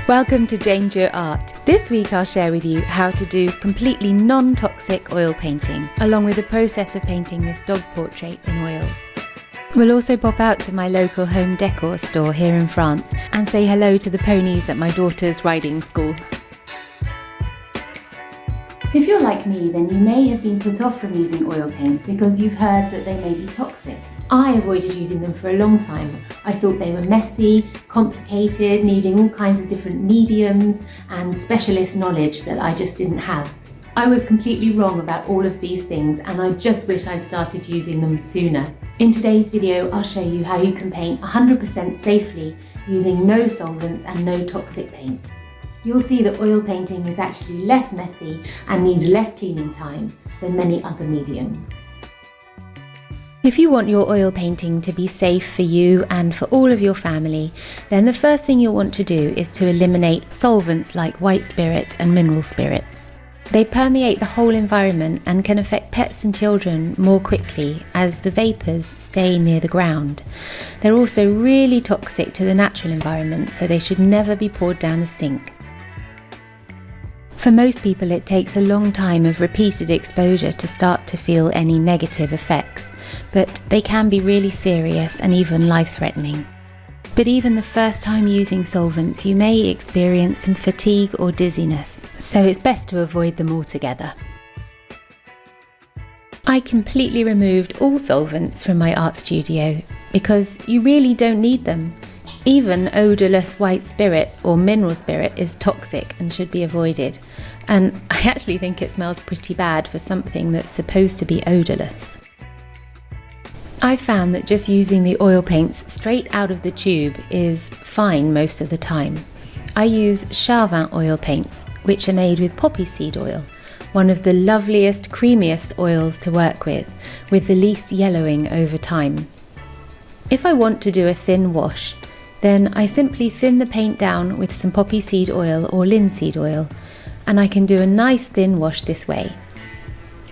Welcome to Danger Art. This week I'll share with you how to do completely non-toxic oil painting, along with the process of painting this dog portrait in oils. We'll also pop out to my local home decor store here in France and say hello to the ponies at my daughter's riding school. If you're like me, then you may have been put off from using oil paints because you've heard that they may be toxic. I avoided using them for a long time. I thought they were messy, complicated, needing all kinds of different mediums and specialist knowledge that I just didn't have. I was completely wrong about all of these things, and I just wish I'd started using them sooner. In today's video, I'll show you how you can paint 100% safely using no solvents and no toxic paints. You'll see that oil painting is actually less messy and needs less cleaning time than many other mediums. If you want your oil painting to be safe for you and for all of your family, then the first thing you'll want to do is to eliminate solvents like white spirit and mineral spirits. They permeate the whole environment and can affect pets and children more quickly as the vapours stay near the ground. They're also really toxic to the natural environment, so they should never be poured down the sink. For most people, it takes a long time of repeated exposure to start to feel any negative effects, but they can be really serious and even life-threatening. But even the first time using solvents, you may experience some fatigue or dizziness, so it's best to avoid them altogether. I completely removed all solvents from my art studio because you really don't need them. Even odourless white spirit or mineral spirit is toxic and should be avoided, and I actually think it smells pretty bad for something that's supposed to be odourless. I've found that just using the oil paints straight out of the tube is fine most of the time. I use Charvin oil paints, which are made with poppy seed oil, one of the loveliest, creamiest oils to work with the least yellowing over time. If I want to do a thin wash, then I simply thin the paint down with some poppy seed oil or linseed oil, and I can do a nice thin wash this way.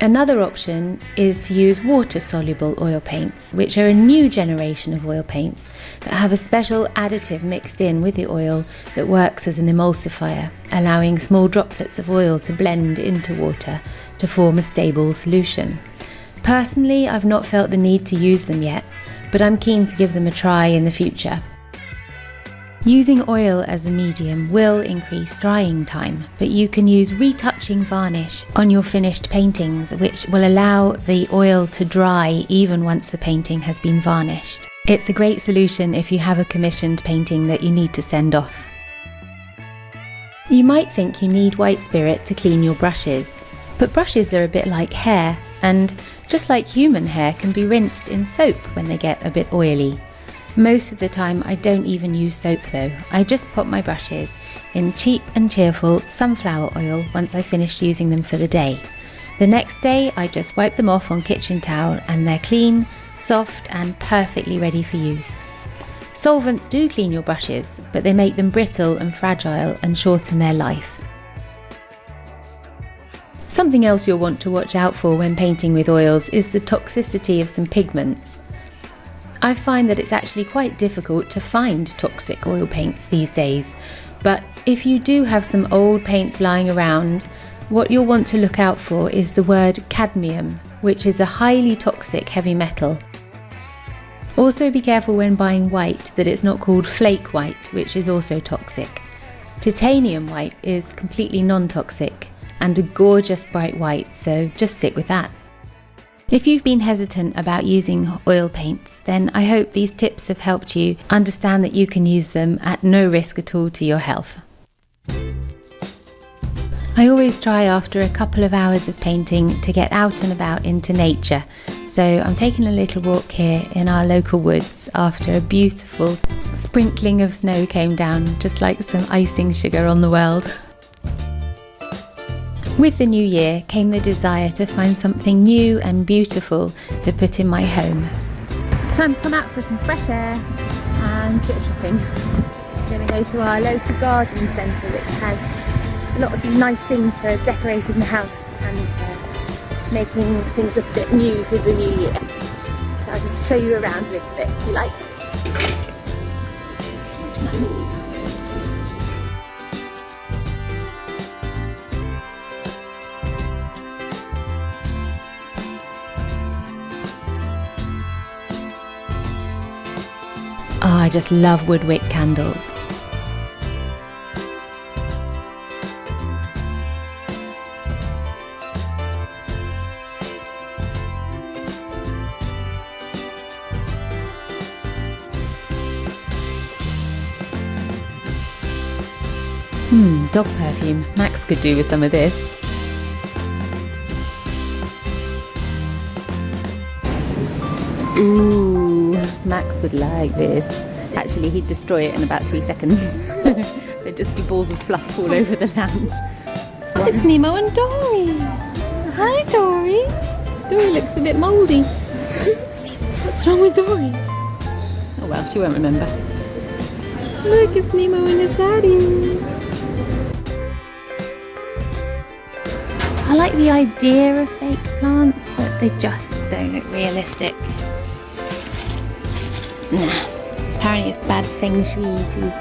Another option is to use water-soluble oil paints, which are a new generation of oil paints that have a special additive mixed in with the oil that works as an emulsifier, allowing small droplets of oil to blend into water to form a stable solution. Personally, I've not felt the need to use them yet, but I'm keen to give them a try in the future. Using oil as a medium will increase drying time, but you can use retouching varnish on your finished paintings, which will allow the oil to dry even once the painting has been varnished. It's a great solution if you have a commissioned painting that you need to send off. You might think you need white spirit to clean your brushes, but brushes are a bit like hair, and just like human hair can be rinsed in soap when they get a bit oily. Most of the time I don't even use soap though. I just pop my brushes in cheap and cheerful sunflower oil once I finished using them for the day. The next day I just wipe them off on kitchen towel and they're clean, soft and perfectly ready for use. Solvents do clean your brushes, but they make them brittle and fragile and shorten their life. Something else you'll want to watch out for when painting with oils is the toxicity of some pigments. I find that it's actually quite difficult to find toxic oil paints these days, but if you do have some old paints lying around, what you'll want to look out for is the word cadmium, which is a highly toxic heavy metal. Also be careful when buying white that it's not called flake white, which is also toxic. Titanium white is completely non-toxic and a gorgeous bright white, so just stick with that. If you've been hesitant about using oil paints, then I hope these tips have helped you understand that you can use them at no risk at all to your health. I always try after a couple of hours of painting to get out and about into nature, so I'm taking a little walk here in our local woods after a beautiful sprinkling of snow came down, just like some icing sugar on the world. With the new year came the desire to find something new and beautiful to put in my home. Time to come out for some fresh air and a bit of shopping. I'm going to go to our local garden centre, which has lots of nice things for decorating the house and making things a bit new for the new year. So I'll just show you around a little bit if you like. just love wood wick candles. Dog perfume. Max could do with some of this. Ooh, Max would like this. Actually, he'd destroy it in about 3 seconds. There'd just be balls of fluff all over the land. It's Nemo and Dory. Hi, Dory. Dory looks a bit mouldy. What's wrong with Dory? Oh well, she won't remember. Look, it's Nemo and his daddy. I like the idea of fake plants, but they just don't look realistic. Nah, apparently it's bad feng shui too.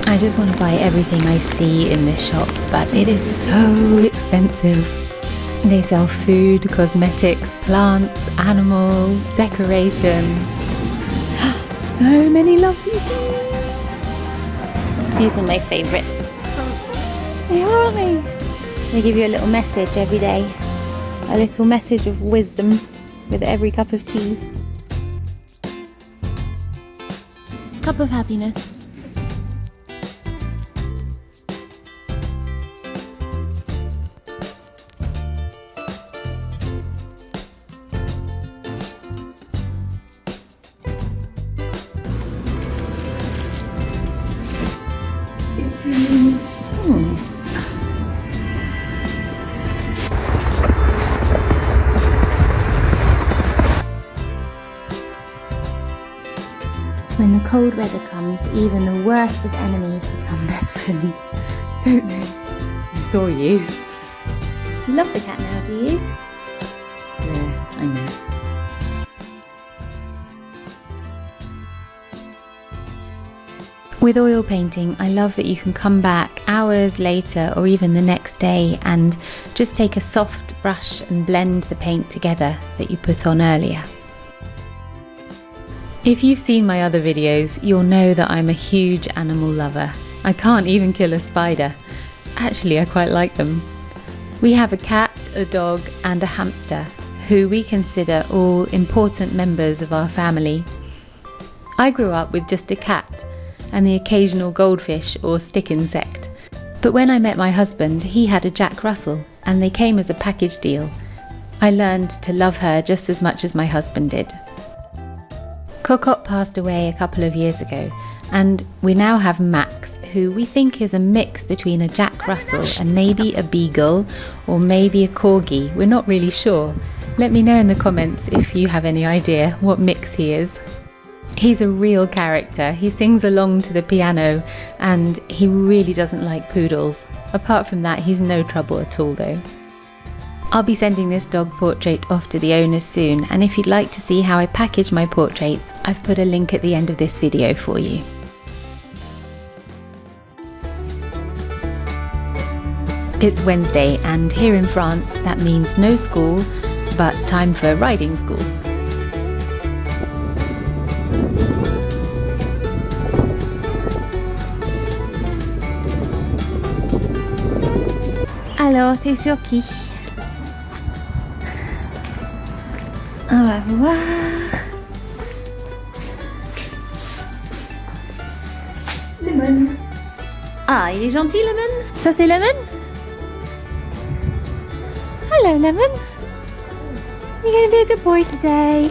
I just want to buy everything I see in this shop, but it is so expensive. They sell food, cosmetics, plants, animals, decoration. So many lovely things. These are my favourite. They are, aren't they? They give you a little message every day. A little message of wisdom with every cup of tea. Cup of happiness. When the cold weather comes, even the worst of enemies become best friends. Don't they? I saw you. You love the cat now, do you? Yeah, I know. With oil painting, I love that you can come back hours later or even the next day and just take a soft brush and blend the paint together that you put on earlier. If you've seen my other videos, you'll know that I'm a huge animal lover. I can't even kill a spider. Actually, I quite like them. We have a cat, a dog, and a hamster, who we consider all important members of our family. I grew up with just a cat and the occasional goldfish or stick insect. But when I met my husband, he had a Jack Russell, and they came as a package deal. I learned to love her just as much as my husband did. Cocotte passed away a couple of years ago, and we now have Max, who we think is a mix between a Jack Russell and maybe a beagle or maybe a corgi. We're not really sure. Let me know in the comments if you have any idea what mix he is. He's a real character. He sings along to the piano and he really doesn't like poodles. Apart from that, he's no trouble at all though. I'll be sending this dog portrait off to the owners soon, and if you'd like to see how I package my portraits, I've put a link at the end of this video for you. It's Wednesday, and here in France that means no school, but time for riding school. Alors, t'es sur qui? On va voir. Lemon. Ah, il est gentil, Lemon. Ça, c'est Lemon? Hello, Lemon. You're going to be a good boy today.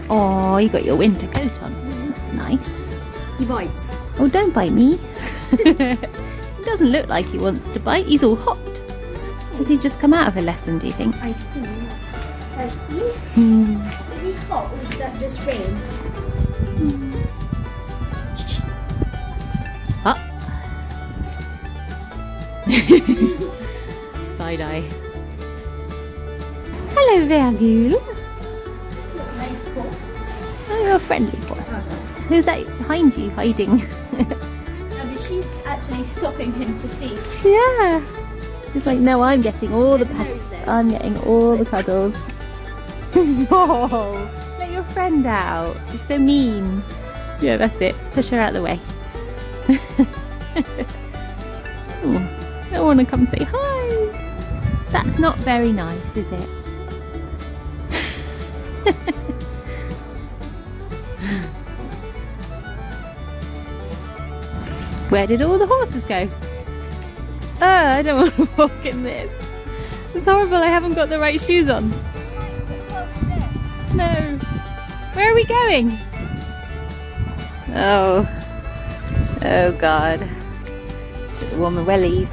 Oh, you got your winter coat on. That's nice. He bites. Oh, don't bite me. He doesn't look like he wants to bite. He's all hot. Has he just come out of a lesson, do you think? I think. Let's see. Is he hot or is that just rain? Hot. Side eye. Hello, Virgule. Nice coat. Oh, you're a friendly horse. Who's that behind you hiding? I'll be actually stopping him to see. Yeah. It's like, no, I'm getting all the There's a pets. nose there. I'm getting all the cuddles. Whoa! Let your friend out. She's so mean. Yeah, that's it. Push her out the way. Oh, I want to come say hi. That's not very nice, is it? Where did all the horses go? Oh, I don't want to walk in this. It's horrible, I haven't got the right shoes on. No. Where are we going? Oh. Oh God. Should have worn my wellies.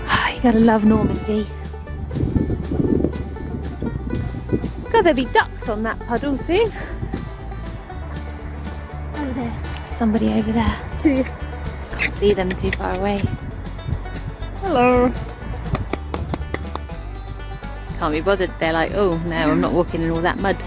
Oh, you gotta love Normandy. God, there'll be ducks on that puddle soon. Oh, there. Somebody over there. Two. Can't see them too far away. Hello. Can't be bothered. They're like, oh no, I'm not walking in all that mud.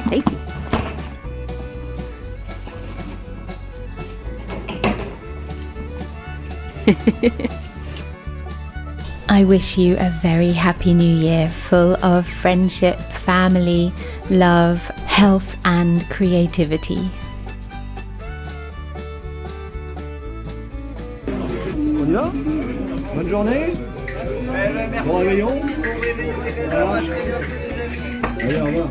Tasty. I wish you a very happy new year, full of friendship, family, love, health and creativity. On y va? Bonne journée. Bon réveillon. Voilà. Allez, au revoir.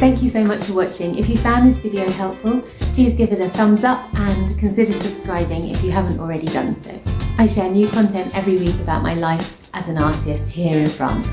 Thank you so much for watching. If you found this video helpful, please give it a thumbs up and consider subscribing if you haven't already done so. I share new content every week about my life as an artist here in France.